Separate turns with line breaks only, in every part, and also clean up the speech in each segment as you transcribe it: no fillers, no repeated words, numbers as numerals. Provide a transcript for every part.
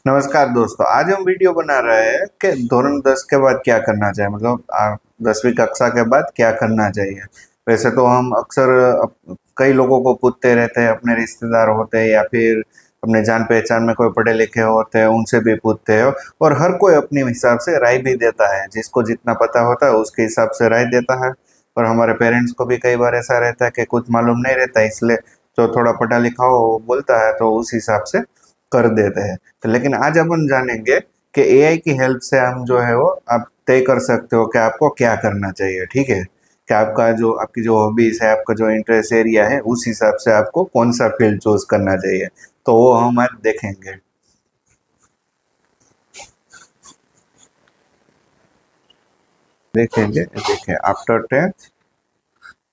नमस्कार दोस्तों, आज हम वीडियो बना रहे हैं कि धोरण 10 के बाद क्या करना चाहिए। मतलब 10वीं कक्षा के बाद क्या करना चाहिए। वैसे तो हम अक्सर कई लोगों को पूछते रहते हैं, अपने रिश्तेदार होते हैं या फिर अपने जान पहचान में कोई पढ़े लिखे होते हैं, उनसे भी पूछते हैं। और हर कोई अपने हिसाब से राय भी देता है, जिसको जितना पता होता है उसके हिसाब से राय देता है। और हमारे पेरेंट्स को भी कई बार ऐसा रहता है कि कुछ मालूम नहीं रहता, इसलिए जो थोड़ा पढ़ा लिखा हो वो बोलता है तो उस हिसाब से कर देते हैं। तो लेकिन आज अपन जानेंगे कि एआई की हेल्प से हम जो है वो आप तय कर सकते हो कि आपको क्या करना चाहिए। ठीक है, कि आपकी जो हॉबीज है, आपका जो इंटरेस्ट एरिया है, उस हिसाब से आपको कौन सा फील्ड चूज करना चाहिए। तो वो हम आज देखेंगे। देखें after 10th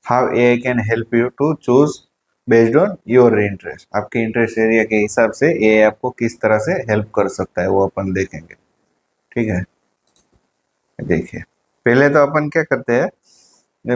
how AI can help you to choose based on your interest. आपके इंटरेस्ट एरिया के हिसाब से एआई आपको किस तरह से हेल्प कर सकता है वो अपन देखेंगे। ठीक है, देखिए पहले तो अपन क्या करते हैं, ये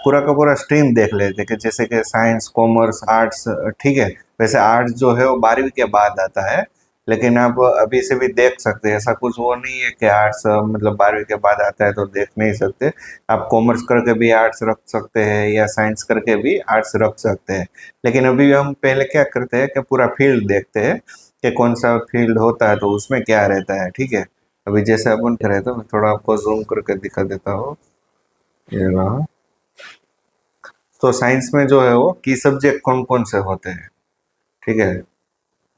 पूरा का पूरा स्ट्रीम देख लेते हैं कि जैसे कि साइंस, कॉमर्स, आर्ट्स। ठीक है, वैसे आर्ट्स जो है वो 12वीं के बाद आता है, लेकिन आप अभी से भी देख सकते हैं। ऐसा कुछ वो नहीं है कि आर्ट्स मतलब 12वीं के बाद आता है तो देख नहीं सकते। आप कॉमर्स करके भी आर्ट्स रख सकते हैं या साइंस करके भी आर्ट्स रख सकते हैं। लेकिन अभी हम पहले क्या करते हैं कि पूरा फील्ड देखते हैं कि कौन सा फील्ड होता है तो उसमें क्या रहता है। ठीक है, अभी जैसे अपन करें तो मैं थोड़ा आपको जूम करके दिखा देता हूँ। ये रहा। तो साइंस में जो है वो की सब्जेक्ट कौन कौन से होते हैं। ठीक है,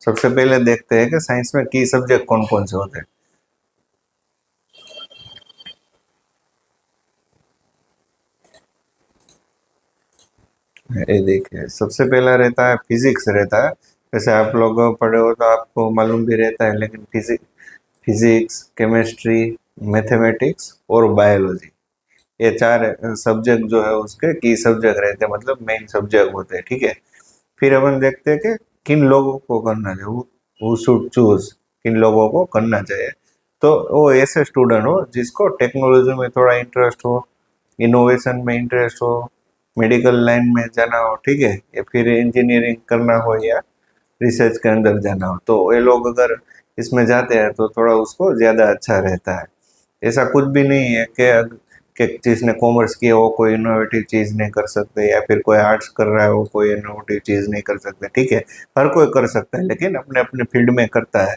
सबसे पहले देखते हैं कि साइंस में की सब्जेक्ट कौन कौन से होते हैं। ये देखिए, सबसे पहला रहता है फिजिक्स रहता है। जैसे आप लोग पढ़े हो तो आपको मालूम भी रहता है, लेकिन फिजिक्स, केमिस्ट्री, मैथमेटिक्स और बायोलॉजी, ये चार सब्जेक्ट जो है उसके की सब्जेक्ट रहते हैं, मतलब मेन सब्जेक्ट होते हैं। ठीक है, फिर अपन देखते हैं कि किन लोगों को करना चाहिए, हु शुड चूज, किन लोगों को करना चाहिए। तो वो ऐसे स्टूडेंट हो जिसको टेक्नोलॉजी में थोड़ा इंटरेस्ट हो, इनोवेशन में इंटरेस्ट हो, मेडिकल लाइन में जाना हो। ठीक है, या फिर इंजीनियरिंग करना हो या रिसर्च के अंदर जाना हो, तो ये लोग अगर इसमें जाते हैं तो थोड़ा उसको ज़्यादा अच्छा रहता है। ऐसा कुछ भी नहीं है कि जिसने कॉमर्स किया हो कोई इनोवेटिव चीज़ नहीं कर सकते, या फिर कोई आर्ट्स कर रहा है वो कोई इनोवेटिव चीज़ नहीं कर सकते। ठीक है, हर कोई कर सकता है, लेकिन अपने अपने फील्ड में करता है।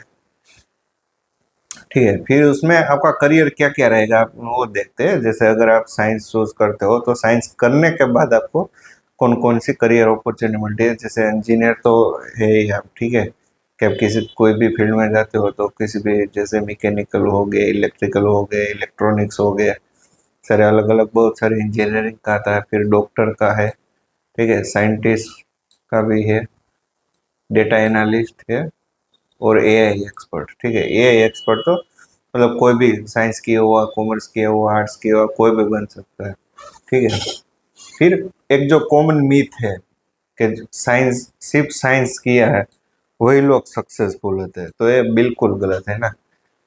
ठीक है, फिर उसमें आपका करियर क्या क्या रहेगा आप वो देखते हैं। जैसे अगर आप साइंस चूज करते हो तो साइंस करने के बाद आपको कौन कौन सी करियर अपॉर्चुनिटी मिलती है। जैसे इंजीनियर तो है ही आप। ठीक है, कि आप किसी कोई भी फील्ड में जाते हो तो किसी भी, जैसे मैकेनिकल हो गए, इलेक्ट्रिकल हो गए, इलेक्ट्रॉनिक्स हो गए, सारे अलग अलग बहुत सारे इंजीनियरिंग का आता है। फिर डॉक्टर का है, ठीक है, साइंटिस्ट का भी है, डेटा एनालिस्ट है, और एआई एक्सपर्ट। ठीक है, एआई एक्सपर्ट तो मतलब कोई भी साइंस किया हुआ, कॉमर्स किया हुआ, आर्ट्स किया हुआ, कोई भी बन सकता है। ठीक है, फिर एक जो कॉमन मीथ है कि साइंस, सिर्फ साइंस किया है वही लोग सक्सेसफुल होते हैं, तो ये बिल्कुल गलत है ना।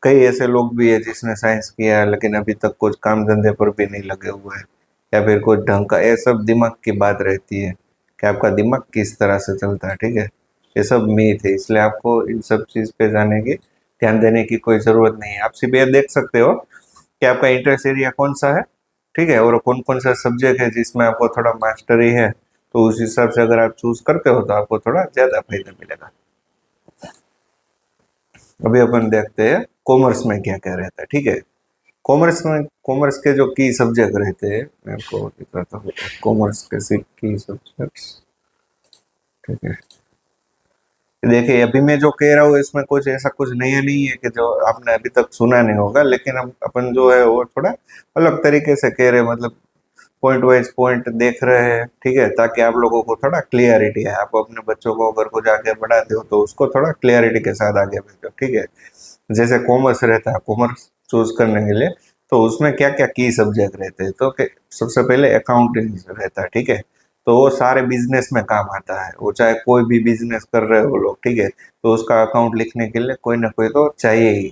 कई ऐसे लोग भी है जिसने साइंस किया है लेकिन अभी तक कुछ काम धंधे पर भी नहीं लगे हुए हैं, या फिर कुछ ढंग का, ये सब दिमाग की बात रहती है कि आपका दिमाग किस तरह से चलता है। ठीक है, ये सब मीथ है, इसलिए आपको इन सब चीज़ पे जाने की, ध्यान देने की कोई ज़रूरत नहीं है। आप सिर्फ ये देख सकते हो कि आपका इंटरेस्ट एरिया कौन सा है। ठीक है, और कौन कौन सा सब्जेक्ट है जिसमें आपको थोड़ा मास्टरी है, तो उस हिसाब से अगर आप चूज करते हो तो आपको थोड़ा ज़्यादा फायदा मिलेगा। अभी अपन देखते हैं कॉमर्स में क्या क्या रहता है। ठीक है, कॉमर्स के जो की सब्जेक्ट रहते हैं, मैं आपको दिखाता हूँ कॉमर्स के की सब्जेक्ट्स। ठीक है, देखिए अभी मैं जो कह रहा हूँ इसमें कुछ ऐसा कुछ नया नहीं है कि जो आपने अभी तक सुना नहीं होगा, लेकिन हम अपन जो है वो थोड़ा अलग तरीके से कह रहे हैं, मतलब पॉइंट वाइज पॉइंट देख रहे हैं। ठीक है, ताकि आप लोगों को थोड़ा क्लियरिटी है, आप अपने बच्चों को अगर कुछ आगे बढ़ाते हो तो उसको थोड़ा क्लियरिटी के साथ आगे भेजो। ठीक है, जैसे कॉमर्स रहता है, कॉमर्स चूज करने के लिए तो उसमें क्या क्या की सब्जेक्ट रहते हैं, तो सबसे पहले अकाउंटिंग रहता है। ठीक है, तो वो सारे बिजनेस में काम आता है, वो चाहे कोई भी बिजनेस कर रहे हो लोग। ठीक है, तो उसका अकाउंट लिखने के लिए कोई ना कोई तो चाहिए ही,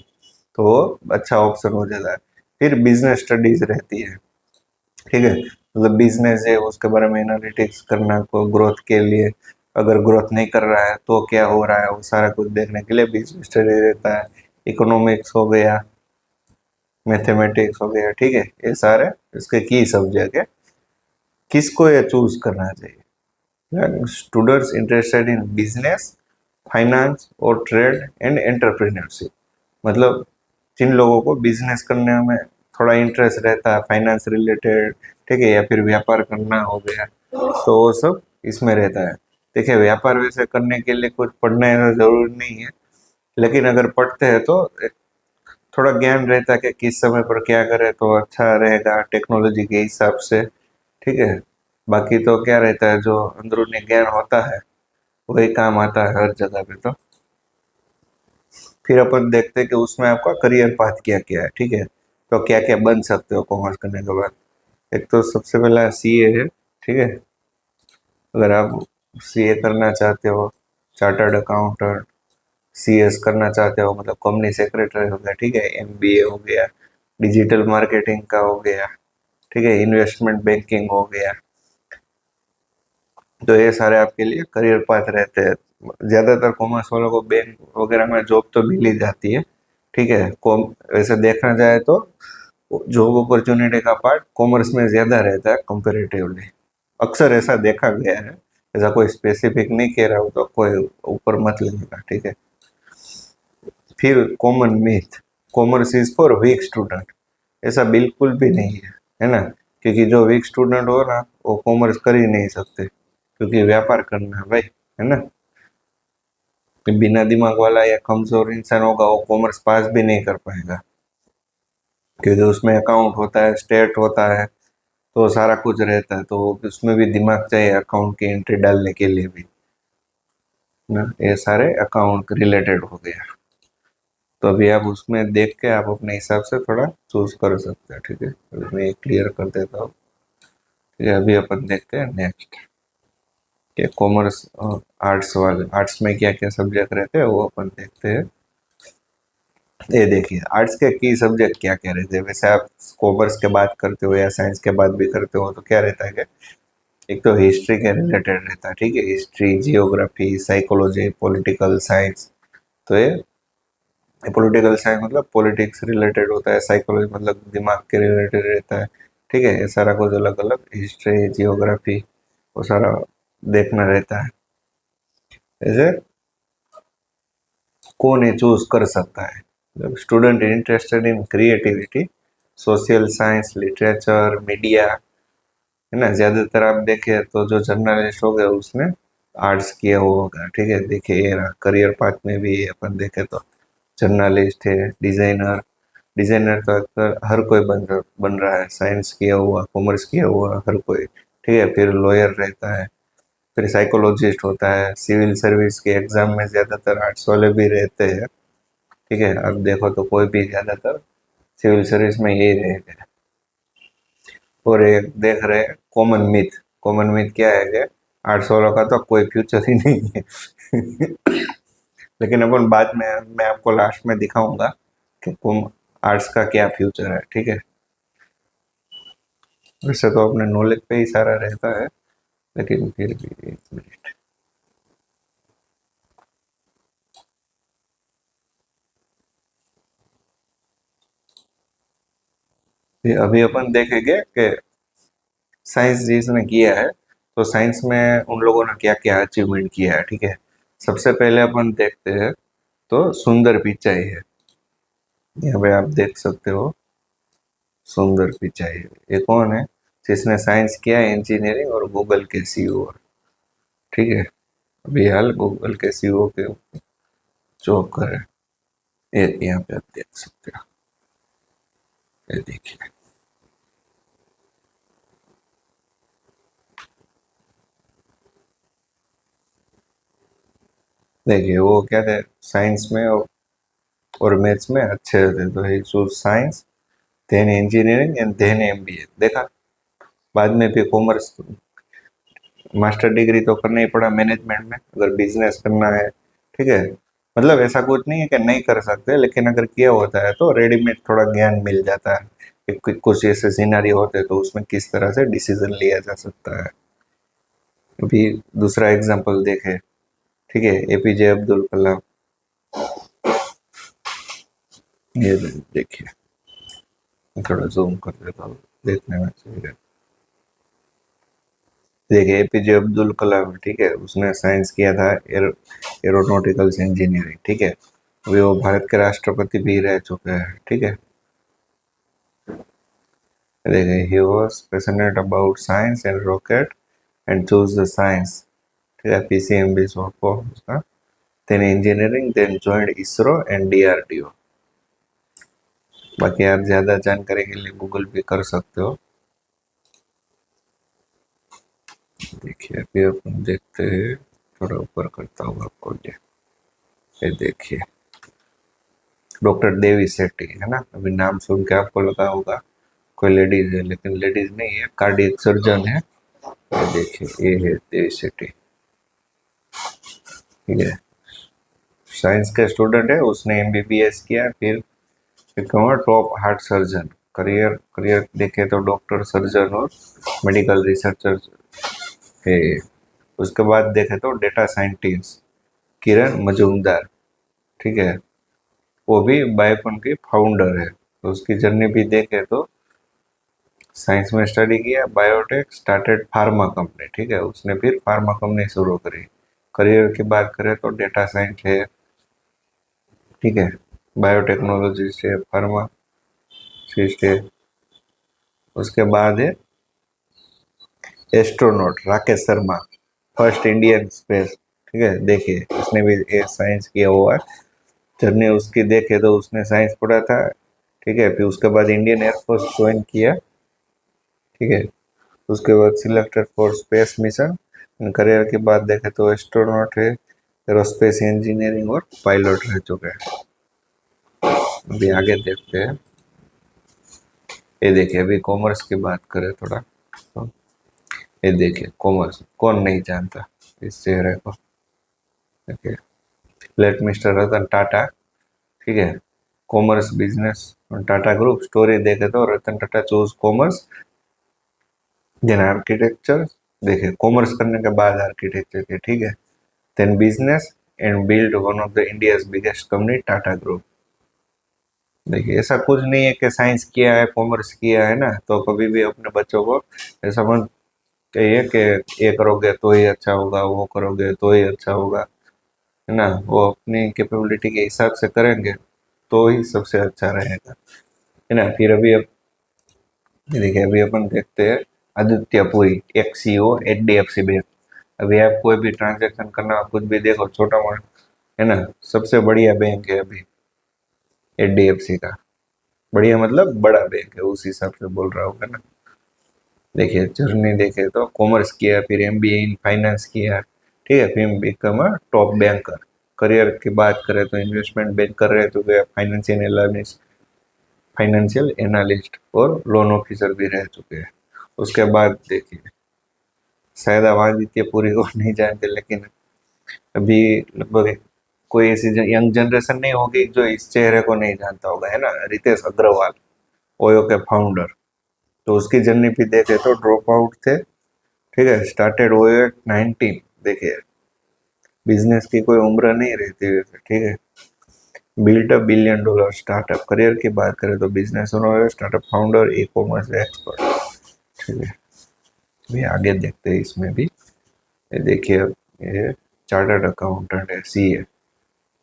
तो वो अच्छा ऑप्शन हो जाता है। फिर बिजनेस स्टडीज रहती है। ठीक है, मतलब बिजनेस है उसके बारे में एनालिटिक्स करना को ग्रोथ के लिए, अगर ग्रोथ नहीं कर रहा है तो क्या हो रहा है, वो सारा कुछ देखने के लिए बिजनेस स्टडी रहता है। इकोनॉमिक्स हो गया, मैथमेटिक्स हो गया, ठीक है, ये सारे इसके की सब्जेक्ट है। किसको ये चूज करना चाहिए? Students interested in business, finance और ट्रेड एंड एंटरप्रेन्योरशिप। मतलब जिन लोगों को बिजनेस करने में थोड़ा इंटरेस्ट रहता है, फाइनेंस रिलेटेड, ठीक है, या फिर व्यापार करना हो गया, तो वो सब इसमें रहता है। देखिए, व्यापार वैसे करने के लिए कुछ पढ़ने का जरूरी नहीं है, लेकिन अगर पढ़ते हैं तो एक थोड़ा ज्ञान रहता है कि किस समय पर क्या करें तो अच्छा रहेगा टेक्नोलॉजी के हिसाब से, ठीक है। बाकी तो क्या रहता है, जो अंदरूनी ज्ञान होता है वही काम आता है हर जगह पे। तो फिर अपन देखते हैं कि उसमें आपका करियर पाथ क्या क्या है, ठीक है। तो क्या क्या बन सकते हो कॉमर्स करने के बाद। एक तो सबसे पहला सीए है, ठीक है। अगर आप सीए करना चाहते हो, चार्टर्ड अकाउंटेंट, सीएस करना चाहते हो मतलब कंपनी सेक्रेटरी हो गया, ठीक है, एमबीए हो गया, डिजिटल मार्केटिंग का हो गया, ठीक है, इन्वेस्टमेंट बैंकिंग हो गया। तो ये सारे आपके लिए करियर पाथ रहते हैं। ज्यादातर कॉमर्स वालों को बैंक वगैरह में जॉब तो मिल ही जाती है, ठीक है। कॉम वैसे देखना जाए तो जॉब अपॉर्चुनिटी का पार्ट कॉमर्स में ज्यादा रहता है कंपेरेटिवली। अक्सर ऐसा देखा गया है, ऐसा कोई स्पेसिफिक नहीं कह रहा हूँ तो कोई ऊपर मत लेगा, ठीक है। फिर common myth, commerce is for weak student. ऐसा बिल्कुल भी नहीं है ना। क्योंकि जो वीक स्टूडेंट हो ना, वो कॉमर्स कर ही नहीं सकते, क्योंकि व्यापार करना है भाई, है ना। कि बिना दिमाग वाला या कमजोर इंसान होगा वो कॉमर्स पास भी नहीं कर पाएगा, क्योंकि उसमें अकाउंट होता है, स्टेट होता है, तो सारा कुछ रहता है, तो उसमें भी दिमाग चाहिए अकाउंट की एंट्री डालने के लिए भी ना। ये सारे अकाउंट रिलेटेड हो गया। तो अभी आप उसमें देख के आप अपने हिसाब से थोड़ा चूज कर सकते हैं, ठीक है। अभी मैं क्लियर कर देता हूँ, ठीक है। अभी अपन देखते हैं नेक्स्ट के कॉमर्स आर्ट्स वाले, आर्ट्स में क्या क्या सब्जेक्ट रहते हैं वो अपन देखते हैं। ये देखिए, आर्ट्स के की सब्जेक्ट क्या क्या रहते हैं। वैसे आप कॉमर्स के बात करते हो या साइंस के बात भी करते हो तो क्या रहता है कि एक तो हिस्ट्री के रिलेटेड रहता है, ठीक है, history, geography, psychology, political science. तो ये पॉलिटिकल साइंस मतलब पॉलिटिक्स रिलेटेड होता है, साइकोलॉजी मतलब दिमाग के रिलेटेड रहता है, ठीक है। ये सारा कुछ अलग अलग, हिस्ट्री, जियोग्राफी, वो सारा देखना रहता है। जैसे कौन ये चूज कर सकता है? Student interested in creativity, social science, literature, media, है ना। ज्यादातर आप देखें तो जो जर्नलिस्ट हो गए उसने आर्ट्स किया हुआ होगा, ठीक है। देखिए ये रहा करियर पाथ में भी अपन देखे तो जर्नलिस्ट है, डिजाइनर, डिजाइनर तो अक्सर हर कोई बन रहा है, साइंस किया हुआ, कॉमर्स किया हुआ हर कोई, ठीक है। फिर लॉयर रहता है, फिर साइकोलॉजिस्ट होता है, सिविल सर्विस के एग्जाम में ज्यादातर आर्ट्स वाले भी रहते हैं, ठीक है। अब देखो तो कोई भी ज्यादातर सिविल सर्विस में यही रहेगा। और एक देख रहे हैं कॉमन मिथ, कॉमन मिथ क्या है कि आर्ट्स वालों का तो कोई फ्यूचर ही नहीं है। लेकिन अपन बाद में मैं आपको लास्ट में दिखाऊंगा कि आर्ट्स का क्या फ्यूचर है, ठीक है। वैसे तो अपने नॉलेज पे ही सारा रहता है, लेकिन फिर भी एक मिनट। अभी अपन देखेंगे कि साइंस जिसने किया है, तो साइंस में उन लोगों ने क्या क्या अचीवमेंट किया है, ठीक है। सबसे पहले अपन देखते हैं तो सुंदर पिचाई है। यहाँ पे आप देख सकते हो सुंदर पिचाई, ये कौन है? जिसने साइंस किया है, इंजीनियरिंग, और गूगल के सीईओ, ठीक है। अभी हाल गूगल के सीईओ के जॉब कर रहे हैं। ये यहाँ पे आप देख सकते हो, ये देखिए। देखिए वो क्या थे, साइंस में और मैथ्स में अच्छे थे, तो ही choose science, then engineering and then MBA. देखा, बाद में भी कॉमर्स मास्टर डिग्री तो करना ही पड़ा मैनेजमेंट में, अगर बिजनेस करना है, ठीक है। मतलब ऐसा कुछ नहीं है कि नहीं कर सकते, लेकिन अगर किया होता है तो रेडीमेड थोड़ा ज्ञान मिल जाता है कि कुछ ऐसे सिनारी होते हैं तो उसमें किस तरह से डिसीजन लिया जा सकता है। अभी दूसरा एग्जाम्पल देखे, ठीक है, एपीजे अब्दुल कलाम। ये देखिए, थोड़ा जूम कर देता हूँ, देखने में चाहिए। देखिए एपीजे अब्दुल कलाम, ठीक है, उसने साइंस किया था, एरोनॉटिकल्स इंजीनियरिंग, ठीक है। वो भारत के राष्ट्रपति भी रह चुके हैं, ठीक है। देखिए he was passionate about science and rocket and choose the science, ठीक है, पीसीएमबी शॉर्ट फॉर्म उसका। Then engineering, then joined ISRO and DRDO. बाकी आप ज्यादा जानकारी के लिए गूगल भी कर सकते हो। देखिए अभी अपन देखते हैं, थोड़ा ऊपर करता हूँ आपको। ये देखिए डॉक्टर देवी सेठी है ना, अभी नाम सुन के आपको लगा होगा कोई लेडीज है, लेकिन लेडीज नहीं है, कार्डियक सर्जन है। ये देखिए ये है देवी सेठी, ठीक है। साइंस के स्टूडेंट है, उसने एमबीबीएस किया, फिर become top heart surgeon. Career career देखे तो डॉक्टर, सर्जन और मेडिकल रिसर्चर है। उसके बाद देखे तो डेटा साइंटिस्ट किरण मजूमदार, ठीक है, वो भी बायोकॉन की फाउंडर है। तो उसकी जर्नी भी देखे तो साइंस में स्टडी किया, बायोटेक, स्टार्टेड फार्मा कंपनी, ठीक है, उसने फिर फार्मा कंपनी शुरू करी। करियर की बात करें तो डेटा साइंस है, ठीक है, बायोटेक्नोलॉजिस्ट है, फार्मासिस्ट है। उसके बाद है astronaut Rakesh Sharma, first Indian space, ठीक है। देखिए उसने भी साइंस किया हुआ है। जर्नी उसकी देखे तो उसने साइंस पढ़ा था, ठीक है, फिर उसके बाद इंडियन एयरफोर्स ज्वाइन किया, ठीक है। उसके बाद selected for space mission. Career की बात देखें तो एस्ट्रोनॉट है, एरोस्पेस इंजीनियरिंग और पायलट रह चुके हैं। अभी आगे देखते हैं। ये देखिए अभी कॉमर्स की बात करें थोड़ा तो, ये देखिए कॉमर्स कौन नहीं जानता इस चेहरे को। देखिए लेट मिस्टर रतन टाटा, ठीक है, commerce business Tata group. Story देखे तो Ratan Tata choose commerce then architecture. देखिए कॉमर्स करने के बाद आर्किटेक्चर के, ठीक है, then business and build one of the India's biggest company Tata group. देखिए ऐसा कुछ नहीं है कि साइंस किया है कॉमर्स किया है ना तो कभी भी अपने बच्चों को ऐसा मत कहिए कि ये करोगे तो ही अच्छा होगा, वो करोगे तो ही अच्छा होगा, है ना। वो अपनी कैपेबिलिटी के हिसाब से करेंगे तो ही सबसे अच्छा रहेगा, है ना। फिर अभी देखिए अभी अपन देखते हैं आदित्य पुरी, एक सीईओ एचडीएफसी बैंक। अभी आप कोई भी ट्रांजैक्शन करना, कुछ भी देखो छोटा मोटा, है ना, सबसे बढ़िया बैंक है अभी एचडीएफसी का। बढ़िया मतलब बड़ा बैंक है, उस हिसाब से बोल रहा हूँ, है ना। देखिए जर्नी देखे तो कॉमर्स किया, फिर एमबीए इन फाइनेंस किया, ठीक है, फिर become a top banker. Career की बात करें तो इन्वेस्टमेंट बैंकर रह चुके हैं, फाइनेंशियल एनालिस्ट और लोन ऑफिसर भी रह चुके हैं। उसके बाद देखिए शायद आप आदित्य पुरी को नहीं जानते, लेकिन अभी लगभग कोई ऐसी यंग जनरेशन नहीं होगी जो इस चेहरे को नहीं जानता होगा, है ना। रितेश अग्रवाल, ओयो के फाउंडर। तो उसकी जर्नी भी देखे तो ड्रॉप आउट थे, ठीक है, स्टार्टेड ओयो एट 19। देखिए बिजनेस की कोई उम्र नहीं रहती है, ठीक है। Built $1 billion startup. करियर की बात करें तो business owner, startup founder, e commerce expert, ठीक है। भी आगे देखते हैं इसमें भी। ये देखिए ये चार्टर्ड अकाउंटेंट है, सीए,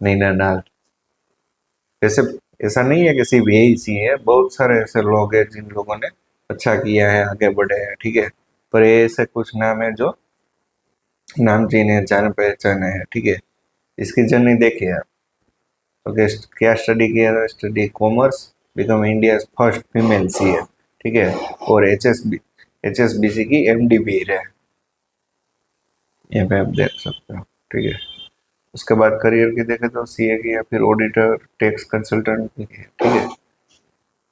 नैना नाल। ऐसे ऐसा नहीं है कि सिर्फ यही सीए है, बहुत सारे ऐसे लोग हैं जिन लोगों ने अच्छा किया है, आगे बढ़े हैं, ठीक है। पर ये ऐसे कुछ नाम है जो नामचीन है, जान पहचाने हैं, ठीक है। इसकी जर्नी देखिए आप। तो क्या स्टडी किया था, study commerce, become India first female CA, ठीक है, और एचएसबीसी की एमडी भी रहे, यहाँ पे आप देख सकते हो, ठीक है। उसके बाद करियर की देखें तो सीए की या फिर ऑडिटर, टैक्स कंसल्टेंट की, ठीक है।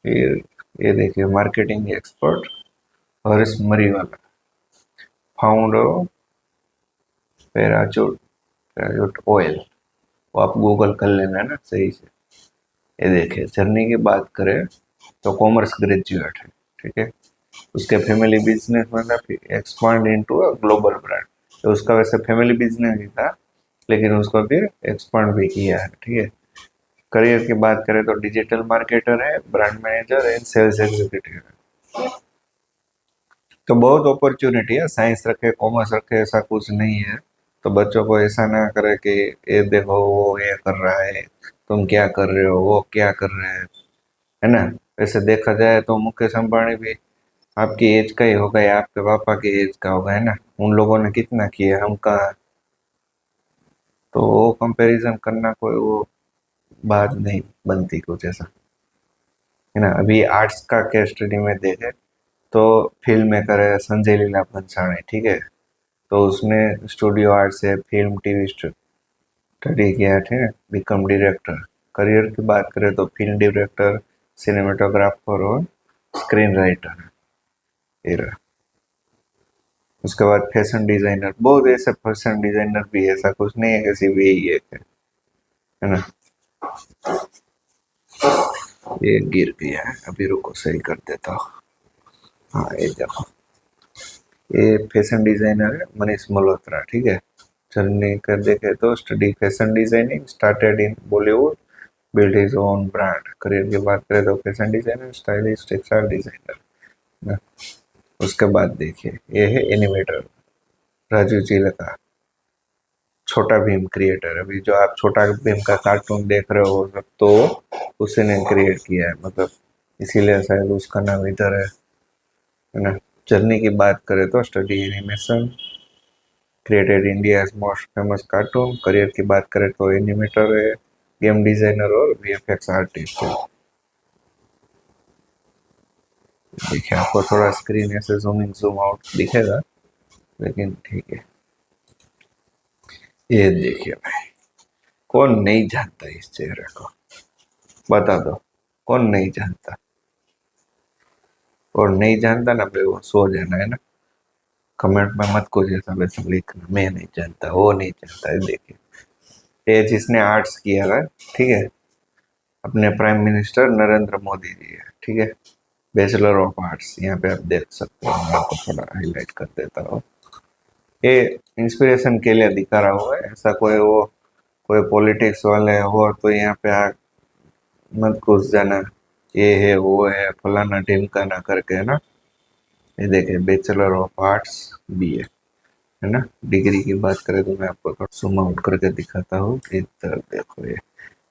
फिर ये देखिए मार्केटिंग एक्सपर्ट हर्ष मरीवाला, फाउंडर पैराचूट पैराचूट ऑयल। वो आप गूगल कर लेना है ना सही से। ये देखिए जर्नी की बात करें तो कॉमर्स ग्रेजुएट है, ठीक है। उसके फैमिली बिजनेस में था, फिर expand into a global brand. तो उसका वैसे फैमिली बिजनेस ही था, लेकिन उसको फिर एक्सपांड भी किया है। ठीक है। करियर की बात करें तो डिजिटल मार्केटर है, brand manager and sales executive है। तो बहुत अपॉर्चुनिटी है, साइंस रखे कॉमर्स रखे ऐसा कुछ नहीं है। तो बच्चों को ऐसा ना करे कि ये देखो वो ये कर रहा है, तुम क्या कर रहे हो, वो क्या कर रहे हैं, है ना। वैसे देखा जाए तो मुकेश अंबानी भी आपकी एज का ही होगा या आपके पापा की एज का होगा, है ना। उन लोगों ने कितना किया, हम कहाँ। तो वो कंपैरिजन करना कोई वो बात नहीं बनती कुछ ऐसा, है ना। अभी आर्ट्स का केस स्टडी में देखे तो फिल्म मेकर है संजय लीला भंसाली, ठीक है। तो उसने स्टूडियो आर्ट से फिल्म टीवी स्टडी किया है, बिकम डायरेक्टर। करियर की बात करें तो फिल्म डायरेक्टर, सिनेमेटोग्राफर और स्क्रीन राइटर ये रहा। उसके बाद फैशन डिजाइनर, बहुत ऐसे फैशन डिजाइनर भी है, ऐसा कुछ नहीं है कि सिर्फ यही एक है ना। ये गिर गया है, अभी रुको सही कर देता हूँ। हाँ ये देखो, ये फैशन डिजाइनर है मनीष मल्होत्रा, ठीक है। जर्नी कर देखे तो study fashion designing, started in Bollywood, build his own brand. Career की बात करें तो fashion designer, stylist, textile designer ना। उसके बाद देखिए ये है एनिमेटर राजू चिलका, छोटा भीम क्रिएटर। अभी जो आप छोटा भीम का कार्टून देख रहे हो सब तो उसी ने क्रिएट किया है, मतलब इसीलिए शायद उसका नाम इधर है ना। जर्नी की बात करें तो study animation, created India most famous cartoon. Career की बात करें तो एनिमेटर है, गेम डिजाइनर और वीएफएक्स आर्टिस्ट है। देखिए आपको थोड़ा स्क्रीन ऐसे जूम इन जूम आउट दिखेगा, लेकिन ठीक है। ये देखिए भाई, कौन नहीं जानता इस चेहरे को, बता दो कौन नहीं जानता। और नहीं जानता ना भाई वो सो जाना, है ना। कमेंट में मत कुछ ऐसा वैसा लिखना, मैं नहीं जानता, वो नहीं जानता। ये देखिए ये जिसने आर्ट्स किया है, ठीक है, अपने प्राइम मिनिस्टर नरेंद्र मोदी जी है, ठीक है। बैचलर ऑफ आर्ट्स यहाँ पे आप देख सकते हो, मैं आपको थोड़ा हाईलाइट कर देता हूँ। ये इंस्पिरेशन के लिए दिखा रहा हुआ है, ऐसा कोई वो कोई पॉलिटिक्स वाले हो तो यहाँ पे आ मत घुस जाना, ये है वो है फलाना ढिमकाना करके, है ना। ये देखिए बैचलर ऑफ आर्ट्स बीए, है ना। डिग्री की बात करें तो मैं आपको थोड़ा जूम आउट करके दिखाता हूँ, इधर देखो ये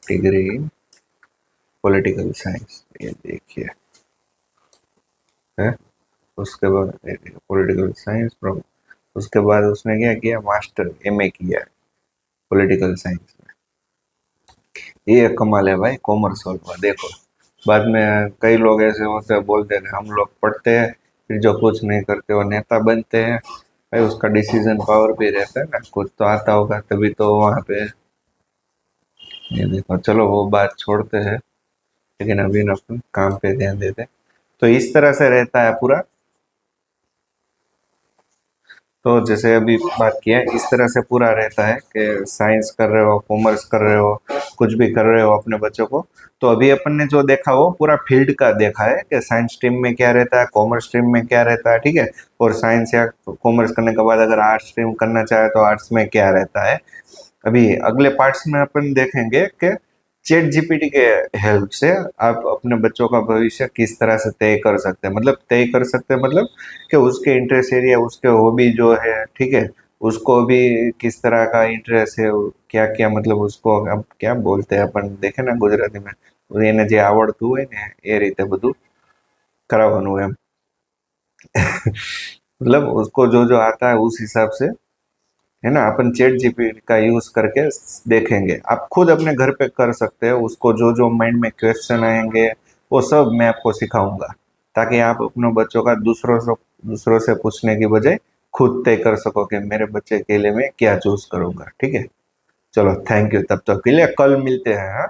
डिग्री इन पॉलिटिकल साइंस, ये देखिए है। उसके बाद पॉलिटिकल साइंस फ्रॉम, उसके बाद उसने क्या किया, मास्टर एमए किया है पॉलिटिकल साइंस में। ये कमाल है भाई, कॉमर्स वाला देखो। बाद में कई लोग ऐसे होते हैं बोलते हैं हम लोग पढ़ते हैं फिर जो कुछ नहीं करते वो नेता बनते हैं। भाई उसका डिसीजन पावर भी रहता है ना, कुछ तो आता होगा तभी तो वहां पे। ये देखो चलो वो बात छोड़ते हैं, लेकिन अभी ना अपन काम पे ध्यान देते हैं। तो इस तरह से रहता है पूरा। तो जैसे अभी बात किया है, इस तरह से पूरा रहता है कि साइंस कर रहे हो, कॉमर्स कर रहे हो, कुछ भी कर रहे हो अपने बच्चों को। तो अभी अपन ने जो देखा वो पूरा फील्ड का देखा है कि साइंस स्ट्रीम में क्या रहता है, कॉमर्स स्ट्रीम में क्या रहता है, ठीक है। और साइंस या कॉमर्स करने के बाद अगर आर्ट्स स्ट्रीम करना चाहे तो आर्ट्स में क्या रहता है। अभी अगले पार्ट्स में अपन देखेंगे कि चैट जीपीटी के हेल्प से आप अपने बच्चों का भविष्य किस तरह से तय कर सकते हैं, मतलब तय कर सकते हैं मतलब कि उसके इंटरेस्ट एरिया, उसके हॉबी जो है, ठीक है, उसको भी किस तरह का इंटरेस्ट है, क्या क्या मतलब उसको अब क्या बोलते हैं अपन देखे ना गुजराती में, એને જે આવડતું હોય ને એ રીતે બધું કરાવવાનું એમ। मतलब उसको जो जो आता है उस हिसाब से, है ना, अपन चैट जीपीटी का यूज करके देखेंगे। आप खुद अपने घर पे कर सकते हैं, उसको जो जो माइंड में क्वेश्चन आएंगे वो सब मैं आपको सिखाऊंगा, ताकि आप अपने बच्चों का दूसरों से पूछने की बजाय खुद तय कर सको कि मेरे बच्चे के लिए मैं क्या चूज करूंगा। ठीक है, चलो थैंक यू, तब तक के लिए कल मिलते हैं, हाँ।